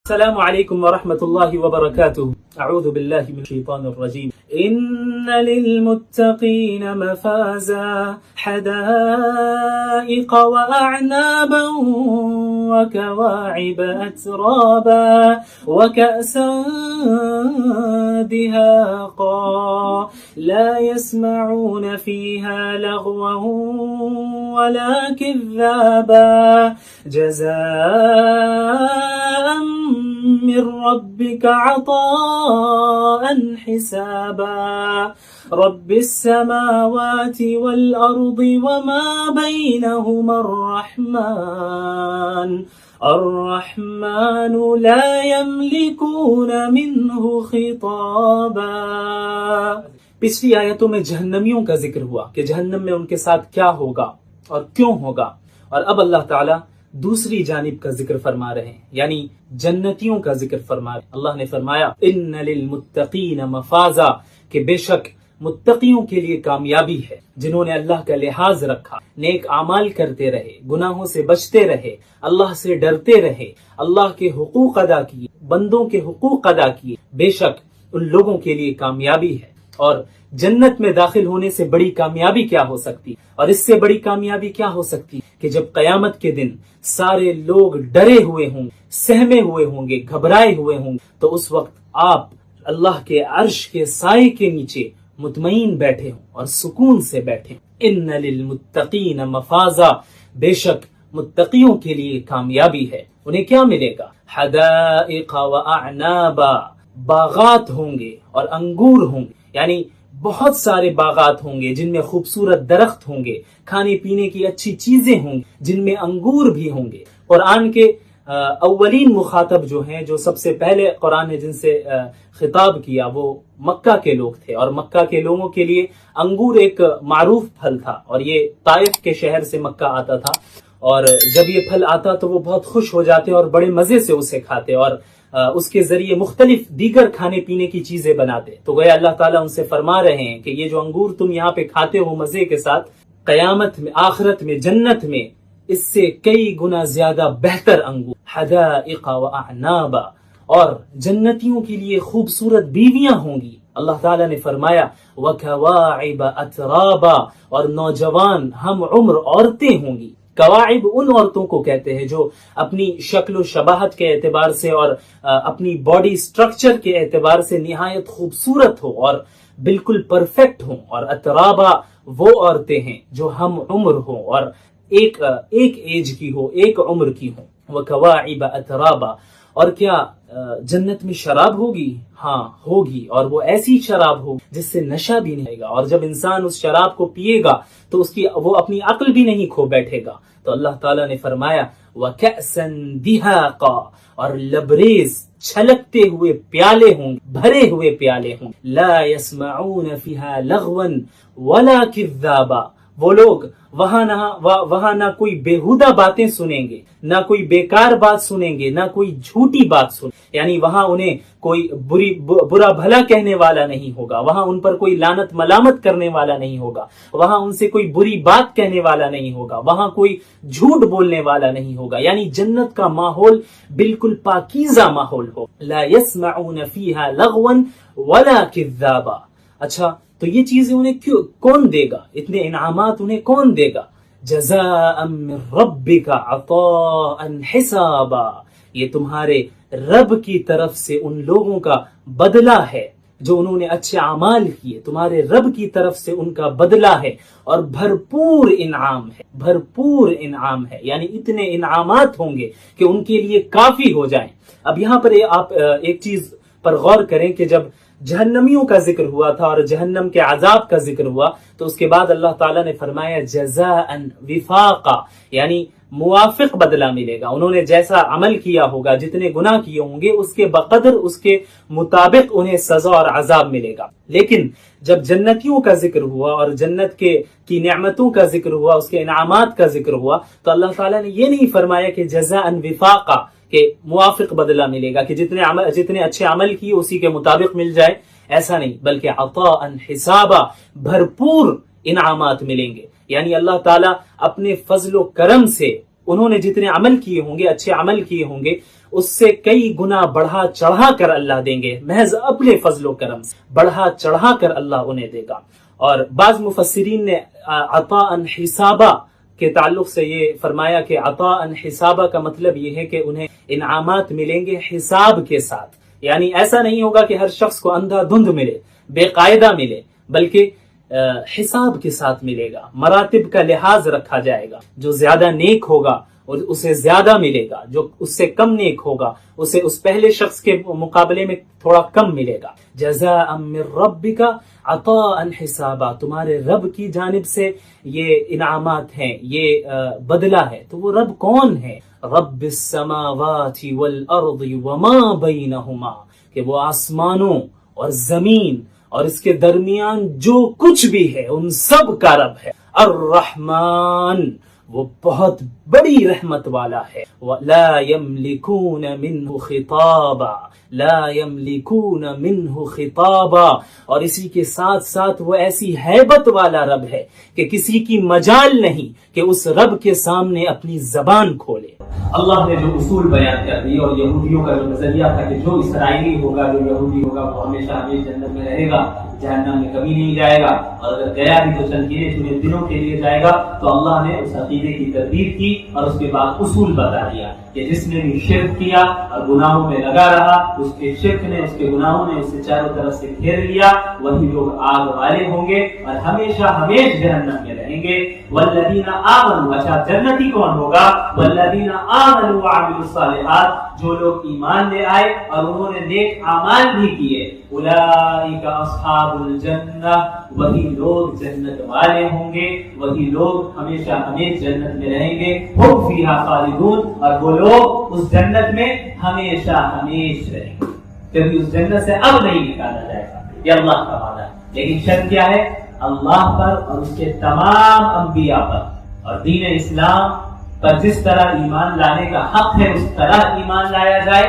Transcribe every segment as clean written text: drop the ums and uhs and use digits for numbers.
السلام علیکم ورحمۃ اللہ وبرکاتہ اعوذ باللہ من الشیطان الرجیم ان للمتقین مفازا حدائق واعنابا وكواعب اترابا وكأسا دهاقا لا يسمعون فيها لغوا ولا كذابا جزاء من ربك عطاء حسابا رب السماوات والأرض وما بينهما الرحمن لا يملكون منه خطابا۔ پچھلی آیتوں میں جہنمیوں کا ذکر ہوا کہ جہنم میں ان کے ساتھ کیا ہوگا اور کیوں ہوگا، اور اب اللہ تعالی دوسری جانب کا ذکر فرما رہے ہیں، یعنی جنتیوں کا ذکر فرما رہے ہیں۔ اللہ نے فرمایا ان للمتقین مفازا، کہ بے شک متقیوں کے لیے کامیابی ہے، جنہوں نے اللہ کا لحاظ رکھا، نیک اعمال کرتے رہے، گناہوں سے بچتے رہے، اللہ سے ڈرتے رہے، اللہ کے حقوق ادا کیے، بندوں کے حقوق ادا کیے، بے شک ان لوگوں کے لیے کامیابی ہے۔ اور جنت میں داخل ہونے سے بڑی کامیابی کیا ہو سکتی، اور اس سے بڑی کامیابی کیا ہو سکتی کہ جب قیامت کے دن سارے لوگ ڈرے ہوئے ہوں، سہمے ہوئے ہوں گے، گھبرائے ہوئے ہوں گے، تو اس وقت آپ اللہ کے عرش کے سائے کے نیچے مطمئن بیٹھے ہوں اور سکون سے بیٹھے ہوں۔ ان للمتقین مفازا، بے شک متقیوں کے لیے کامیابی ہے۔ انہیں کیا ملے گا؟ حدائق واعنابا، باغات ہوں گے اور انگور ہوں گے، یعنی بہت سارے باغات ہوں گے جن میں خوبصورت درخت ہوں گے، کھانے پینے کی اچھی چیزیں ہوں گی جن میں انگور بھی ہوں گے۔ قرآن کے اولین مخاطب جو ہیں، جو سب سے پہلے قرآن نے جن سے خطاب کیا، وہ مکہ کے لوگ تھے، اور مکہ کے لوگوں کے لیے انگور ایک معروف پھل تھا، اور یہ طائف کے شہر سے مکہ آتا تھا، اور جب یہ پھل آتا تو وہ بہت خوش ہو جاتے اور بڑے مزے سے اسے کھاتے، اور اس کے ذریعے مختلف دیگر کھانے پینے کی چیزیں بناتے۔ تو گویا اللہ تعالیٰ ان سے فرما رہے ہیں کہ یہ جو انگور تم یہاں پہ کھاتے ہو مزے کے ساتھ، قیامت میں، آخرت میں، جنت میں اس سے کئی گنا زیادہ بہتر انگور، حدائق واعنابا، اور جنتیوں کے لیے خوبصورت بیویاں ہوں گی۔ اللہ تعالیٰ نے فرمایا وکواعب اترابا، اور نوجوان ہم عمر عورتیں ہوں گی۔ کواعب ان عورتوں کو کہتے ہیں جو اپنی شکل و شباہت کے اعتبار سے اور اپنی باڈی سٹرکچر کے اعتبار سے نہایت خوبصورت ہو اور بالکل پرفیکٹ ہوں، اور اترابا وہ عورتیں ہیں جو ہم عمر ہوں اور ایک ایج کی ہو، ایک عمر کی ہوں۔ وکواعب اترابا، اور کیا جنت میں شراب ہوگی؟ ہاں ہوگی، اور وہ ایسی شراب ہوگی جس سے نشہ بھی نہیں گا، اور جب انسان اس شراب کو پیے گا تو وہ اپنی عقل بھی نہیں کھو بیٹھے گا۔ تو اللہ تعالیٰ نے فرمایا وَكَأْسًا دِهَاقًا، اور لبریز چھلکتے ہوئے پیالے ہوں گے، بھرے ہوئے پیالے ہوں گے۔ لَا يَسْمَعُونَ فِيهَا لَغْوًا وَلَا كِذَّابًا، وہ لوگ وہاں نہ کوئی بےہودہ باتیں سنیں گے، نہ کوئی بیکار بات سنیں گے، نہ کوئی جھوٹی بات سنیں، یعنی وہاں انہیں کوئی برا بھلا کہنے والا نہیں ہوگا، وہاں ان پر کوئی لعنت ملامت کرنے والا نہیں ہوگا، وہاں ان سے کوئی بری بات کہنے والا نہیں ہوگا، وہاں کوئی جھوٹ بولنے والا نہیں ہوگا، یعنی جنت کا ماحول بالکل پاکیزہ ماحول ہو۔ لا يسمعون فيها لغوا ولا كذابا۔ اچھا، تو یہ چیزیں انہیں کون دے گا؟ اتنے انعامات انہیں کون دے گا؟ جزاء من ربک عطاء حسابا، یہ تمہارے رب کی طرف سے ان لوگوں کا بدلہ ہے جو انہوں نے اچھے اعمال کیے، تمہارے رب کی طرف سے ان کا بدلہ ہے، اور بھرپور انعام ہے، بھرپور انعام ہے، یعنی اتنے انعامات ہوں گے کہ ان کے لیے کافی ہو جائیں۔ اب یہاں پر آپ ایک چیز پر غور کریں کہ جب جہنمیوں کا ذکر ہوا تھا اور جہنم کے عذاب کا ذکر ہوا، تو اس کے بعد اللہ تعالیٰ نے فرمایا جزاء وفاقا، یعنی موافق بدلہ ملے گا، انہوں نے جیسا عمل کیا ہوگا، جتنے گناہ کیے ہوں گے اس کے بقدر، اس کے مطابق انہیں سزا اور عذاب ملے گا۔ لیکن جب جنتیوں کا ذکر ہوا اور جنت کی نعمتوں کا ذکر ہوا، اس کے انعامات کا ذکر ہوا، تو اللہ تعالیٰ نے یہ نہیں فرمایا کہ جزاء وفاقا، کہ موافق بدلہ ملے گا، کہ جتنے اچھے عمل کیے اسی کے مطابق مل جائے، ایسا نہیں، بلکہ عطاء حسابا، بھرپور انعامات ملیں گے۔ یعنی اللہ تعالیٰ اپنے فضل و کرم سے انہوں نے جتنے عمل کیے ہوں گے، اچھے عمل کیے ہوں گے، اس سے کئی گنا بڑھا چڑھا کر اللہ دیں گے، محض اپنے فضل و کرم سے بڑھا چڑھا کر اللہ انہیں دے گا۔ اور بعض مفسرین نے عطاء حسابا کے تعلق سے یہ فرمایا کہ عطاء حسابا کا مطلب یہ ہے کہ انہیں انعامات ملیں گے حساب کے ساتھ، یعنی ایسا نہیں ہوگا کہ ہر شخص کو اندھا دھند ملے، بے قاعدہ ملے، بلکہ حساب کے ساتھ ملے گا، مراتب کا لحاظ رکھا جائے گا، جو زیادہ نیک ہوگا اور اسے زیادہ ملے گا، جو اس سے کم نیک ہوگا اسے اس پہلے شخص کے مقابلے میں تھوڑا کم ملے گا۔ جزاء من ربک عطاء حسابا، تمہارے رب کی جانب سے یہ انعامات ہیں، یہ بدلہ ہے۔ تو وہ رب کون ہے؟ رب السماوات والارض وما بینہما، کہ وہ آسمانوں اور زمین اور اس کے درمیان جو کچھ بھی ہے ان سب کا رب ہے۔ الرحمن، وہ بہت بڑی رحمت والا ہے۔ لا یملکون منہ خطابا، لا یملکون منہ خطابا، اور اسی کے ساتھ ساتھ وہ ایسی ہیبت والا رب ہے کہ کسی کی مجال نہیں کہ اس رب کے سامنے اپنی زبان کھولے۔ اللہ نے جو اصول بیان کر دیے، اور یہودیوں کا جو نظریہ تھا کہ جو اسرائیلی ہوگا، جو یہودی ہوگا، وہ ہمیشہ ہمیشہ جنت میں رہے گا، جہنم میں کبھی نہیں جائے گا، اور اگر گیا بھی تو چند گنے دنوں کے لیے جائے گا۔ تو اللہ نے اس عقیدے کی تردید کی اور اس کے بعد اصول بتا دیا کہ جس نے بھی شرک کیا اور گناہوں میں لگا رہا، اس کے شرک نے، اس کے گناہوں نے اسے چاروں طرف سے گھیر لیا، وہی لوگ آگ والے ہوں گے اور ہمیشہ ہمیشہ جہنم میں رہیں گے۔ والذین آمنوا، اچھا جنتی کون ہوگا؟ والذین آمنوا وعملوا الصالحات، جو لوگ ایمان لے آئے اور انہوں نے نیک اعمال بھی کیے، اولئک اصحاب الجنہ، وہی لوگ جنت والے ہوں گے، وہی لوگ ہمیشہ ہمیشہ جنت میں رہیں گے۔ ہم فیہا خالدون، اور وہ لوگ اس جنت میں ہمیشہ ہمیشہ رہیں گے، کبھی اس جنت سے اب نہیں نکالا جائے گا۔ یہ اللہ کا وعدہ ہے، لیکن شرط کیا ہے؟ اللہ پر اور اس کے تمام انبیاء پر اور دین اسلام پر جس طرح ایمان لانے کا حق ہے اس طرح ایمان لایا جائے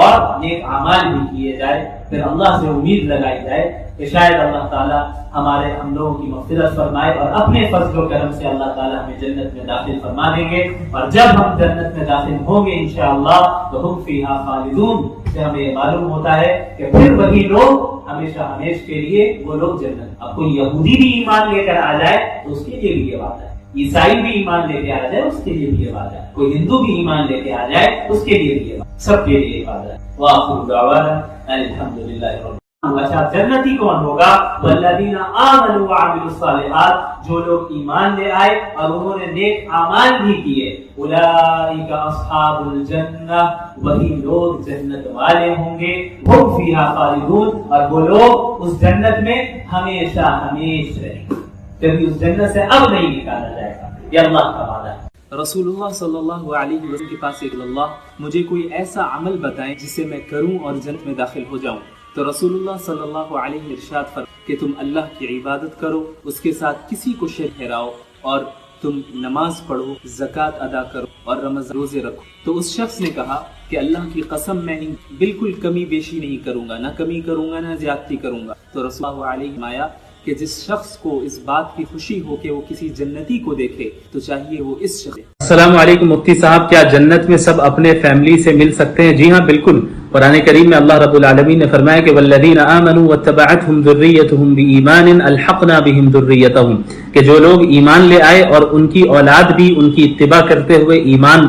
اور نیک اعمال بھی کیے جائے۔ پھر اللہ سے امید لگائی جائے کہ شاید اللہ تعالیٰ ہم لوگوں کی مغفرت فرمائے اور اپنے فضل و کرم سے اللہ تعالیٰ ہمیں جنت میں داخل فرما دیں گے، اور جب ہم جنت میں داخل ہوں گے انشاءاللہ تو ہم فیہا خالدون، سے ہمیں یہ معلوم ہوتا ہے کہ پھر وہی لوگ ہمیشہ ہمیشہ کے لیے وہ لوگ جنت۔ اب کوئی یہودی بھی ایمان لے کر آ جائے تو اس کے لیے بھی یہ بات ہے، عیسائی بھی ایمان لے کے آ جائے اس کے لیے بھی یہ بات ہے، کوئی ہندو بھی ایمان لے کے آ جائے اس کے لیے بھی یہ بات، سب کے لیے یہ بات ہے۔ وآخر دعوانا الحمدللہ رب العالمین۔ اچھا جنتی کون ہوگا؟ والذین آمنوا وعملوا الصالحات، جو لوگ ایمان لے آئے اور انہوں نے نیک اعمال بھی کیے، اولئک اصحاب الجنہ، وہی لوگ جنت والے ہوں گے، ہم فیہا خالدون، اور وہ لوگ اس جنت میں ہمیشہ ہمیشہ رہیں گے، کبھی اس جنت سے اب نہیں نکالا جائے گا۔ یہ اللہ کا وعدہ ہے۔ رسول اللہ صلی اللہ علیہ وسلم کے پاس ایک اللہ مجھے کوئی ایسا عمل بتائیں جسے میں کروں اور جنت میں داخل ہو جاؤں۔ تو رسول اللہ صلی اللہ علیہ وسلم ارشاد فرمایا کہ تم اللہ کی عبادت کرو، اس کے ساتھ کسی کو شریک ٹھہراؤ، اور تم نماز پڑھو، زکوٰۃ ادا کرو اور رمضان روزے رکھو۔ تو اس شخص نے کہا کہ اللہ کی قسم میں بالکل کمی بیشی نہیں کروں گا، نہ کمی کروں گا نہ زیادتی کروں گا۔ تو رسول اللہ علیہ وسلم فرمایا کہ جس شخص کو اس بات کی خوشی ہو کہ وہ کسی جنتی کو دیکھے تو چاہیے وہ اس شخص۔ السلام علیکم مفتی صاحب، کیا جنت میں سب اپنے فیملی سے مل سکتے ہیں؟ جی ہاں بالکل، قرآن کریم میں اللہ رب العالمین نے فرمایا کہ والذین آمنوا واتبعتهم ذریتهم بایمان الحقنا بهم ذریتهم، کہ جو لوگ ایمان لے آئے اور ان کی اولاد بھی ان کی اتباع کرتے ہوئے ایمان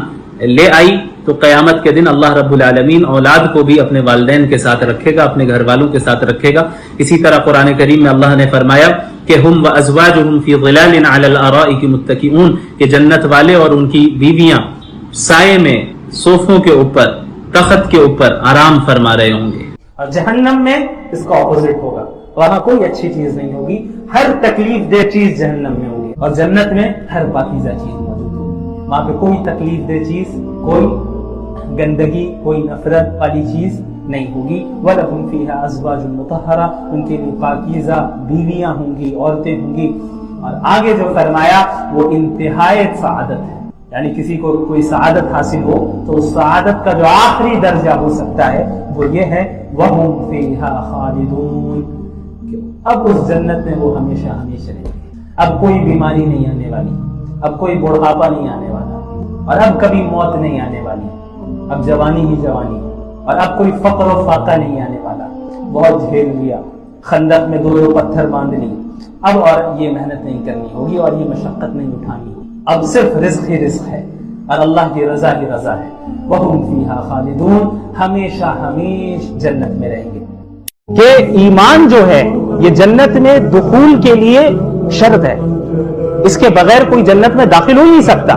لے آئی، تو قیامت کے دن اللہ رب العالمین اولاد کو بھی اپنے والدین کے ساتھ رکھے گا، اپنے گھر والوں کے ساتھ رکھے گا۔ اسی طرح قرآن کریم میں اللہ نے فرمایا کہ ہم وازواجہم فی ظلال علی الارائک متکئون، کہ جنت والے اور ان کی بیویاں سائے میں صوفوں کے اوپر، تخت کے اوپر آرام فرما رہے ہوں گے۔ اور جہنم میں اس کا اپوزٹ ہوگا، وہاں کوئی اچھی چیز نہیں ہوگی، ہر تکلیف دہ چیز جہنم میں ہوگی، اور جنت میں ہر پاکیزہ چیز موجود ہوگی۔ وہاں پہ کوئی تکلیف دہ چیز، کوئی گندگی، کوئی نفرت والی چیز نہیں ہوگی۔ وَلَهُمْ فِيهَا أَزْوَاجٌ مُطَهَّرَةٌ، ان کے لیے پاکیزہ بیویاں ہوں گی، عورتیں ہوں گی۔ اور آگے جو فرمایا وہ انتہائی سعادت ہے، یعنی کسی کو کوئی سعادت حاصل ہو تو اس سعادت کا جو آخری درجہ ہو سکتا ہے وہ یہ ہے وَهُمْ فِيهَا خَالِدُونَ، اب اس جنت میں وہ ہمیشہ ہمیشہ رہیں گے۔ اب کوئی بیماری نہیں آنے والی، اب کوئی بڑھاپا نہیں آنے والا، اور اب کبھی موت نہیں آنے والی، اب جوانی ہی جوانی اور اب کوئی فقر و فاقہ نہیں آنے والا. بہت جھیل لیا, خندق میں 2 پتھر باندھ لی, اب اور یہ محنت نہیں کرنی ہوگی اور یہ مشقت نہیں اٹھانی ہوگی. اب صرف رزق ہی رزق ہے اور اللہ کی رضا ہی رضا ہے. وَهُمْ فِيهَا خَالِدُونَ, ہمیشہ ہمیشہ جنت میں رہیں گے. کہ ایمان جو ہے یہ جنت میں دخول کے لیے شرط ہے, اس کے بغیر کوئی جنت میں داخل ہو ہی نہیں سکتا.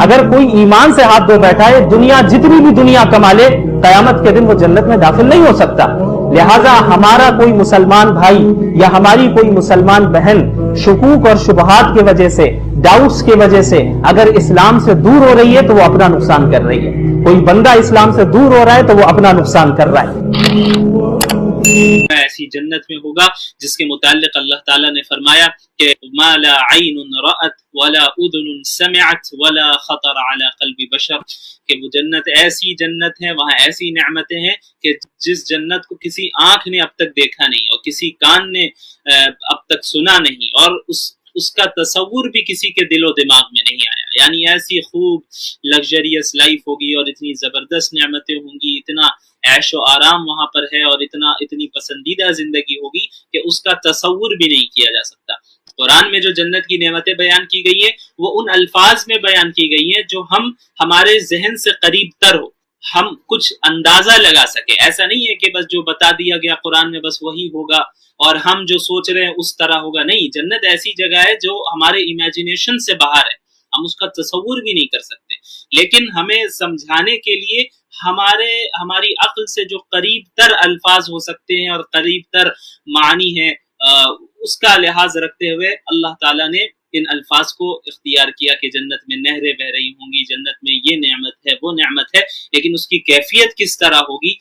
اگر کوئی ایمان سے ہاتھ دھو بیٹھا ہے, دنیا جتنی بھی دنیا کما لے, قیامت کے دن وہ جنت میں داخل نہیں ہو سکتا. لہذا ہمارا کوئی مسلمان بھائی یا ہماری کوئی مسلمان بہن شکوک اور شبہات کی وجہ سے, ڈاؤٹس کی وجہ سے اگر اسلام سے دور ہو رہی ہے تو وہ اپنا نقصان کر رہی ہے. کوئی بندہ اسلام سے دور ہو رہا ہے تو وہ اپنا نقصان کر رہا ہے. ایسی جنت میں ہوگا جس کے متعلق اللہ تعالیٰ نے فرمایا کہ ما لا عین رأت ولا اذن سمعت ولا خطر على قلب بشر, کہ وہ جنت ایسی جنت ہے, وہاں ایسی نعمتیں ہیں کہ جس جنت کو کسی آنکھ نے اب تک دیکھا نہیں اور کسی کان نے اب تک سنا نہیں, اور اس کا تصور بھی کسی کے دل و دماغ میں نہیں آیا. یعنی ایسی خوب لگژریس لائف ہوگی اور اتنی زبردست نعمتیں ہوں گی, اتنا عیش و آرام وہاں پر ہے اور اتنی پسندیدہ زندگی ہوگی کہ اس کا تصور بھی نہیں کیا جا سکتا. قرآن میں جو جنت کی نعمتیں بیان کی گئی ہیں وہ ان الفاظ میں بیان کی گئی ہیں جو ہمارے ذہن سے قریب تر ہو, ہم کچھ اندازہ لگا سکے. ایسا نہیں ہے کہ بس جو بتا دیا گیا قرآن میں بس وہی ہوگا اور ہم جو سوچ رہے ہیں اس طرح ہوگا. نہیں, جنت ایسی جگہ ہے جو ہمارے امیجنیشن سے باہر ہے, ہم اس کا تصور بھی نہیں کر سکتے. لیکن ہمیں سمجھانے کے لیے ہماری عقل سے جو قریب تر الفاظ ہو سکتے ہیں اور قریب تر معنی ہیں, اس کا لحاظ رکھتے ہوئے اللہ تعالیٰ نے ان الفاظ کو اختیار کیا کہ جنت میں نہریں بہ رہی ہوں گی, جنت میں یہ نعمت ہے وہ نعمت ہے. لیکن اس کی کیفیت کس طرح ہوگی,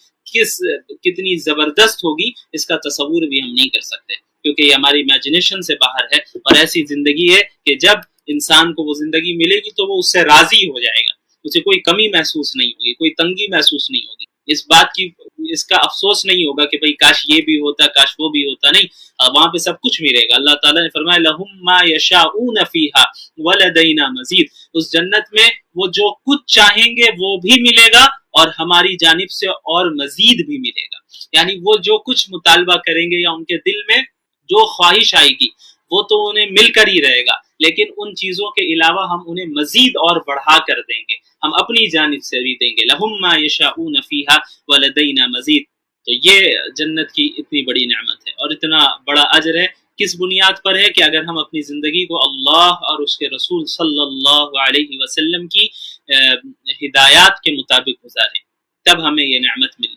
کتنی زبردست ہوگی, اس کا تصور بھی ہم نہیں کر سکتے کیونکہ یہ ہماری امیجنیشن سے باہر ہے. اور ایسی زندگی ہے کہ جب انسان کو وہ زندگی ملے گی تو وہ اس سے راضی ہو جائے گا, اسے کوئی کمی محسوس نہیں ہوگی, کوئی تنگی محسوس نہیں ہوگی, اس کا افسوس نہیں ہوگا کہ بھئی کاش یہ بھی ہوتا, کاش وہ بھی ہوتا. نہیں, وہاں پہ سب کچھ ملے گا. اللہ تعالیٰ نے فرمایا لَهُمْ مَا يَشَاءُونَ فِيهَا وَلَدَيْنَا مَزِيدٌ, اس جنت میں وہ جو کچھ چاہیں گے وہ بھی ملے گا اور ہماری جانب سے اور مزید بھی ملے گا. یعنی وہ جو کچھ مطالبہ کریں گے یا ان کے دل میں جو خواہش آئے گی وہ تو انہیں مل کر ہی رہے گا, لیکن ان چیزوں کے علاوہ ہم انہیں مزید اور بڑھا کر دیں گے, ہم اپنی جانب سے بھی دیں گے. لَهُمْ مَا يَشَاءُونَ فِيهَا وَلَدَيْنَا مَزِيدٌ. تو یہ جنت کی اتنی بڑی نعمت ہے اور اتنا بڑا اجر ہے. کس بنیاد پر ہے کہ اگر ہم اپنی زندگی کو اللہ اور اس کے رسول صلی اللہ علیہ وسلم کی ہدایات کے مطابق گزاریں, تب ہمیں یہ نعمت مل